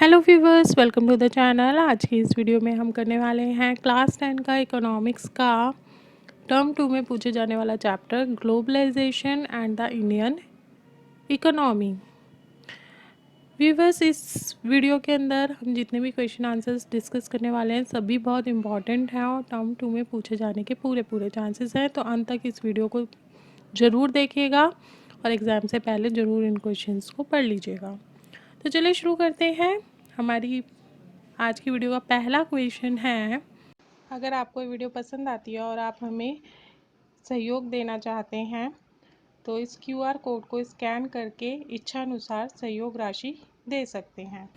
Hello viewers, welcome to the channel. आज की इस वीडियो में हम करने वाले हैं क्लास 10 का इकोनॉमिक्स का टर्म 2 में पूछे जाने वाला chapter globalisation and the Indian economy. Viewers, इस वीडियो के अंदर हम जितने भी क्वेश्चन आंसर्स डिस्कस करने वाले हैं सभी बहुत इंपॉर्टेंट हैं और टर्म 2 में पूछे जाने के पूरे चांसेस हैं, तो अंत तक इस वीडियो को ज़रूर देखिएगा और एग्ज़ाम से पहले ज़रूर इन क्वेश्चंस को पढ़ लीजिएगा। तो चलिए शुरू करते हैं। हमारी आज की वीडियो का पहला क्वेश्चन है, अगर आपको ये वीडियो पसंद आती है और आप हमें सहयोग देना चाहते हैं तो इस क्यूआर कोड को स्कैन करके इच्छा अनुसार सहयोग राशि दे सकते हैं।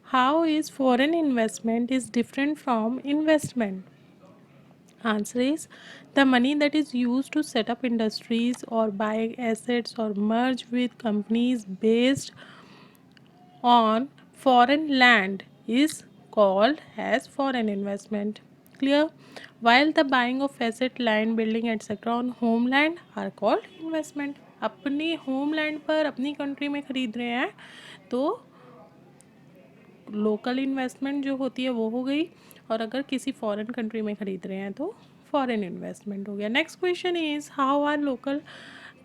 How is foreign investment is different from investment? Answer is the money that is used to set up industries or buy assets or merge with companies based on foreign land is called as foreign investment. Clear? While the buying of asset, land, building, etc. on homeland are called investment. अपनी homeland पर अपनी country में खरीद रहे हैं तो local investment जो होती है वो हो गई, और अगर किसी फॉरेन कंट्री में खरीद रहे हैं तो फॉरेन इन्वेस्टमेंट हो गया। Next question is how are local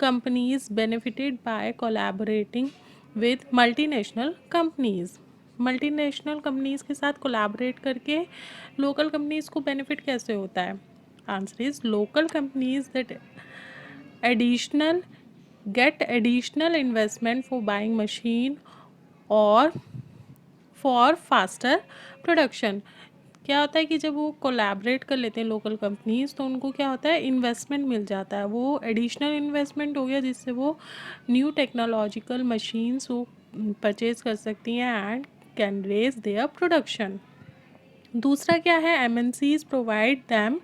companies benefited by collaborating with multinational companies? Multinational companies के साथ कोलैबोरेट करके लोकल कंपनीज को बेनिफिट कैसे होता है? Answer is local companies that additional get additional investment for buying machine or for faster production. क्या होता है कि जब वो कोलैबोरेट कर लेते हैं लोकल कंपनीज तो उनको क्या होता है, इन्वेस्टमेंट मिल जाता है। वो एडिशनल इन्वेस्टमेंट हो गया जिससे वो न्यू टेक्नोलॉजिकल मशीन्स वो परचेज कर सकती हैं and can raise their production. दूसरा क्या है, MNCs provide them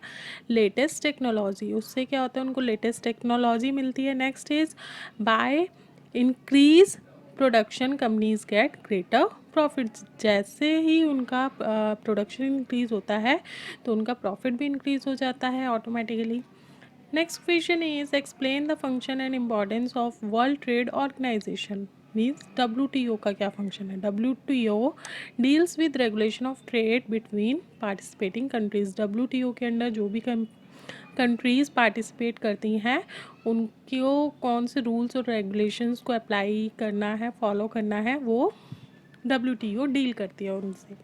latest technology. उससे क्या होता है, उनको लेटेस्ट टेक्नोलॉजी मिलती है। Next is by increase production companies get greater profit. जैसे ही उनका प्रोडक्शन इंक्रीज होता है तो उनका प्रॉफिट भी इंक्रीज हो जाता है automatically. Next question is explain the function and importance of world trade organisation. Means WTO का क्या फंक्शन है? WTO deals with regulation of trade between participating countries. WTO के अंडर जो भी कंट्रीज़ पार्टिसिपेट करती हैं उनको कौन से रूल्स और रेगुलेशंस को अप्लाई करना है, फॉलो करना है, वो WTO डील करती है उनसे।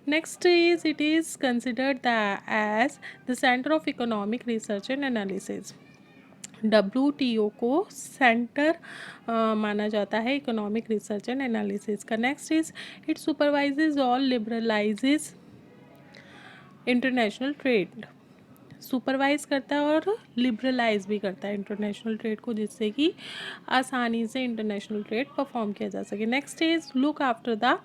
Next is it is considered as the centre of economic research and analysis. WTO को सेंटर माना जाता है इकोनॉमिक रिसर्च एंड एनालिसिस का। नेक्स्ट इज इट सुपरवाइजेज और लिबरलाइजेज इंटरनेशनल ट्रेड। सुपरवाइज करता है और लिबरलाइज भी करता है इंटरनेशनल ट्रेड को, जिससे कि आसानी से इंटरनेशनल ट्रेड परफॉर्म किया जा सके। Next is look after the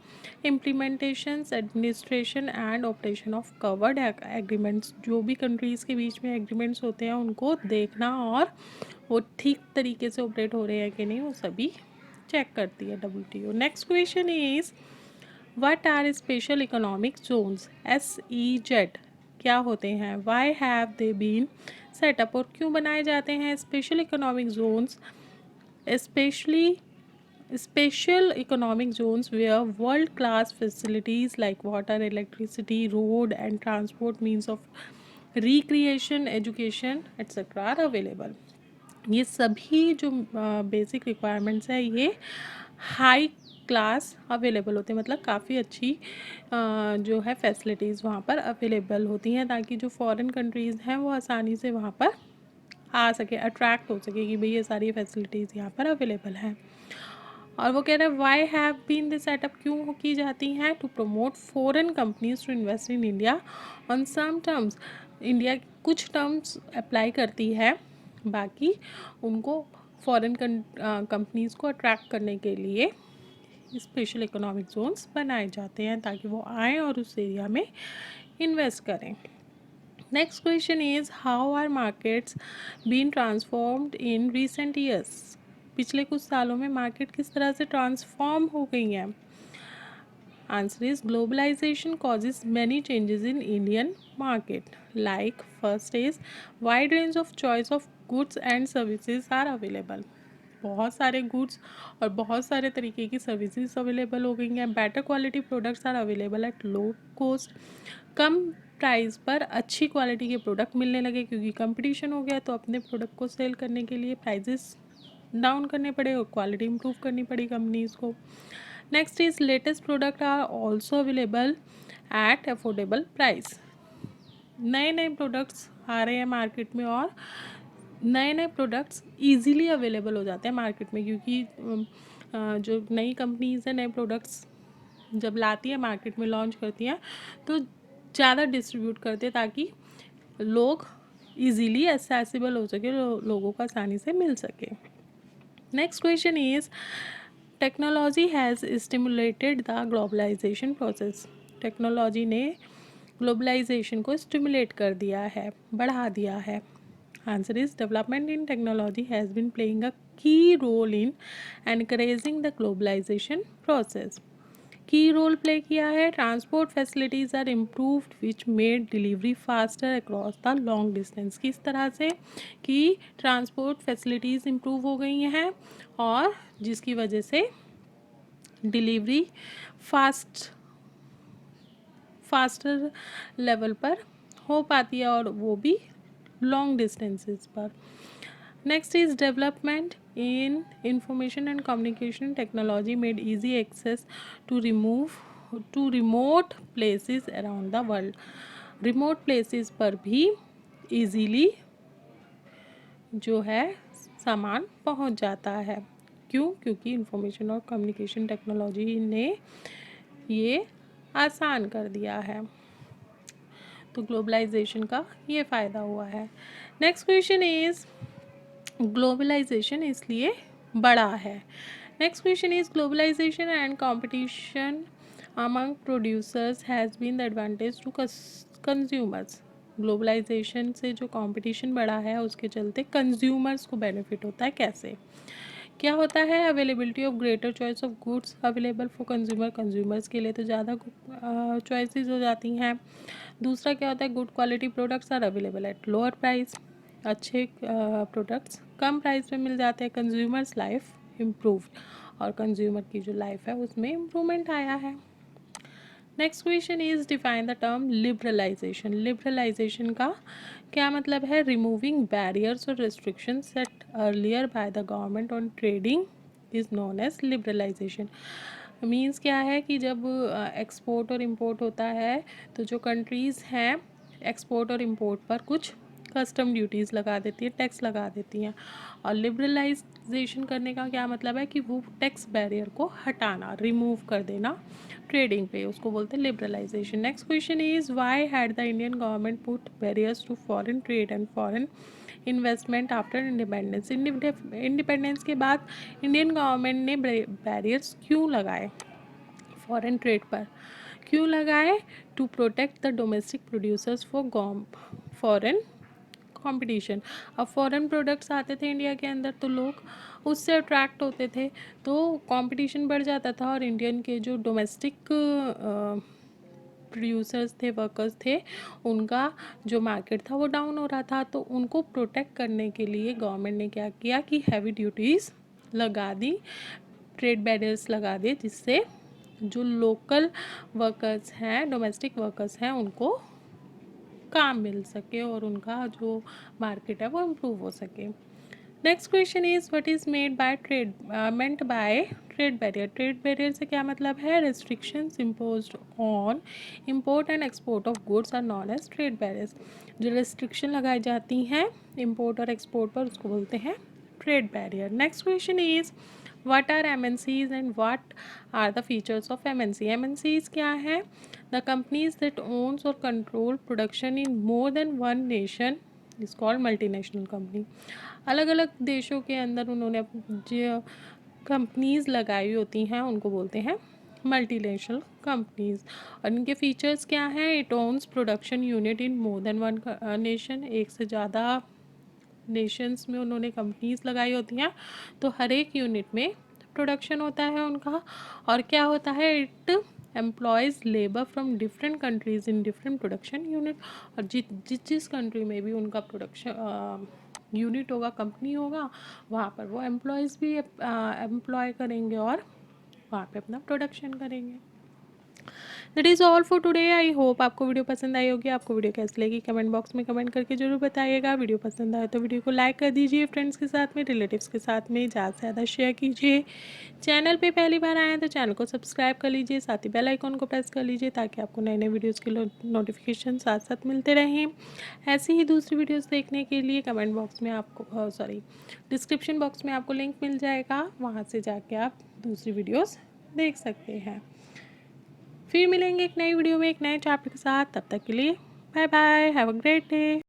implementations, administration and operation of covered agreements. जो भी कंट्रीज़ के बीच में एग्रीमेंट्स होते हैं उनको देखना और वो ठीक तरीके से ऑपरेट हो रहे हैं कि नहीं वो सभी चेक करती है WTO। Next question is what are special economic zones? SEZ क्या होते हैं? Why have they been set up, और क्यों बनाए जाते हैं special economic zones? Specially special economic zones where world class facilities like water, electricity, road and transport, means of recreation, education etc are available। ये सभी जो बेसिक रिक्वायरमेंट्स है ये हाई क्लास अवेलेबल होते हैं, मतलब काफ़ी अच्छी जो है फैसिलिटीज़ वहाँ पर अवेलेबल होती हैं ताकि जो फॉरेन कंट्रीज़ हैं वो आसानी से वहाँ पर आ सके, अट्रैक्ट हो सके कि भाई ये सारी फैसिलिटीज़ यहाँ पर अवेलेबल हैं। और वो कह रहे हैं why have been this set up, क्यों की जाती हैं? To promote foreign companies to invest in India on some terms. India कुछ टर्म्स अप्लाई करती है, बाकी उनको फॉरेन कंपनीज़ को अट्रैक्ट करने के लिए स्पेशल इकोनॉमिक जोन्स बनाए जाते हैं ताकि वो आएँ और उस एरिया में इन्वेस्ट करें। Next question is how are markets been transformed in recent years? पिछले कुछ सालों में मार्केट किस तरह से ट्रांसफॉर्म हो गई हैं? Answer is globalisation causes many changes in Indian market. Like first is wide range of choice of goods and services are available. बहुत सारे गुड्स और बहुत सारे तरीके की सर्विसेज अवेलेबल हो गई हैं। Better quality products are available at low cost. कम प्राइस पर अच्छी क्वालिटी के प्रोडक्ट मिलने लगे क्योंकि कंपटीशन हो गया, तो अपने प्रोडक्ट को सेल करने के लिए प्राइजेस डाउन करने पड़े और क्वालिटी इंप्रूव करनी पड़ी कंपनीज़ को। Next is latest product are also available at affordable price. नए नए प्रोडक्ट्स आ रहे हैं मार्केट में और नए नए प्रोडक्ट्स इजीली अवेलेबल हो जाते हैं मार्केट में, क्योंकि जो नई कंपनीज हैं नए प्रोडक्ट्स जब लाती है मार्केट में लॉन्च करती हैं तो ज़्यादा डिस्ट्रीब्यूट करते हैं ताकि लोग इजीली एक्सेसिबल हो सके, लोगों को आसानी से मिल सके। Next question is technology has stimulated the globalization process. Technology ने ग्लोबलाइजेशन को स्टिमुलेट कर दिया है, बढ़ा दिया है। Answer is development in technology has been playing a key role in encouraging the globalization process. Key role play किया है। Transport facilities are improved which made delivery faster across the long distance. किस तरह से कि transport facilities improve हो गई हैं और जिसकी वजह से डिलीवरी फास्टर लेवल पर हो पाती है और वो भी लॉन्ग डिस्टेंसेस पर। Next is development in information and communication technology made easy access to remote places around the world. Remote places पर भी इजीली जो है सामान पहुंच जाता है। क्यों? क्योंकि इंफॉर्मेशन और कम्युनिकेशन टेक्नोलॉजी ने ये आसान कर दिया है, तो ग्लोबलाइजेशन का ये फ़ायदा हुआ है। नेक्स्ट क्वेश्चन इज़ ग्लोबलाइजेशन इसलिए बड़ा है। Next question is globalization and competition among producers has been the advantage to consumers. Globalization से जो कंपटीशन बढ़ा है उसके चलते कंज्यूमर्स को बेनिफिट होता है। कैसे? क्या होता है? Availability of greater choice of goods available for consumer. Consumers के लिए तो ज़्यादा चॉइसेस हो जाती हैं। दूसरा क्या होता है? Good quality products are available at lower price. अच्छे प्रोडक्ट्स कम प्राइस में मिल जाते हैं। कंज्यूमर्स लाइफ इम्प्रूव, और कंज्यूमर की जो लाइफ है उसमें इम्प्रूवमेंट आया है। Next question is define the term liberalization. Liberalization का क्या मतलब है? रिमूविंग बैरियर्स और restriction set earlier by the government on trading is known as liberalization. Means क्या है कि जब एक्सपोर्ट और इम्पोर्ट होता है तो जो कंट्रीज़ हैं एक्सपोर्ट और इम्पोर्ट पर कुछ कस्टम ड्यूटीज़ लगा देती है, टैक्स लगा देती हैं। और लिबरलाइजेशन करने का क्या मतलब है कि वो टैक्स बैरियर को हटाना, रिमूव कर देना ट्रेडिंग पे, उसको बोलते हैं liberalization. Next question is why had the Indian government put barriers to foreign trade and foreign investment after independence. Independence के बाद इंडियन गवर्नमेंट ने बैरियर्स क्यों लगाए फॉरेन ट्रेड पर? क्यों लगाए? To protect the domestic producers foreign competition. अब foreign products आते थे इंडिया के अंदर तो लोग उससे अट्रैक्ट होते थे, तो कंपटीशन बढ़ जाता था और इंडियन के जो डोमेस्टिक प्रोड्यूसर्स थे, वर्कर्स थे, उनका जो मार्केट था वो डाउन हो रहा था। तो उनको प्रोटेक्ट करने के लिए गवर्नमेंट ने क्या किया कि हैवी ड्यूटीज़ लगा दी, ट्रेड बैरियर्स लगा दिए, जिससे जो लोकल वर्कर्स हैं, डोमेस्टिक वर्कर्स हैं, उनको काम मिल सके और उनका जो मार्केट है वो इम्प्रूव हो सके। Next question is what is made by trade meant by trade barrier. Trade barrier से क्या मतलब है? Restrictions imposed on import and export of goods are known as trade barriers. जो रेस्ट्रिक्शन लगाई जाती हैं इम्पोर्ट और एक्सपोर्ट पर उसको बोलते हैं trade barrier. Next question is what are MNCs and what are the features of MNC? MNCs क्या है? The companies that owns or control production in more than one nation is called multinational company. अलग अलग देशों के अंदर उन्होंने जो companies लगाई होती हैं उनको बोलते हैं मल्टीनेशनल कंपनीज। और इनके फीचर्स क्या हैं? It owns production unit in more than one nation. एक से ज़्यादा नेशंस में उन्होंने कंपनीज लगाई होती हैं, तो हर एक यूनिट में प्रोडक्शन होता है उनका। और क्या होता है? It employees labour from different countries in different production unit. और जिस कंट्री में भी उनका प्रोडक्शन यूनिट होगा, कंपनी होगा, वहाँ पर वो एम्प्लॉयज़ भी एम्प्लॉय करेंगे और वहाँ पे अपना प्रोडक्शन करेंगे। That is all for today. I hope आपको वीडियो पसंद आई होगी। आपको वीडियो कैसी लगी कमेंट बॉक्स में कमेंट करके जरूर बताइएगा। वीडियो पसंद आए तो वीडियो को लाइक कर दीजिए, फ्रेंड्स के साथ में, रिलेटिव्स के साथ में ज़्यादा से ज़्यादा शेयर कीजिए। चैनल पे पहली बार आए हैं तो चैनल को सब्सक्राइब कर लीजिए, साथ ही बेल आइकॉन को प्रेस कर लीजिए ताकि आपको नए नए वीडियोज़ के नोटिफिकेशन साथ साथ मिलते रहें। ऐसी ही दूसरी वीडियोज़ देखने के लिए कमेंट बॉक्स में आपको डिस्क्रिप्शन बॉक्स में आपको लिंक मिल जाएगा, वहाँ से जाके आप दूसरी वीडियोज़ देख सकते हैं। फिर मिलेंगे एक नई वीडियो में एक नए चैप्टर के साथ। तब तक के लिए bye bye, have a great day.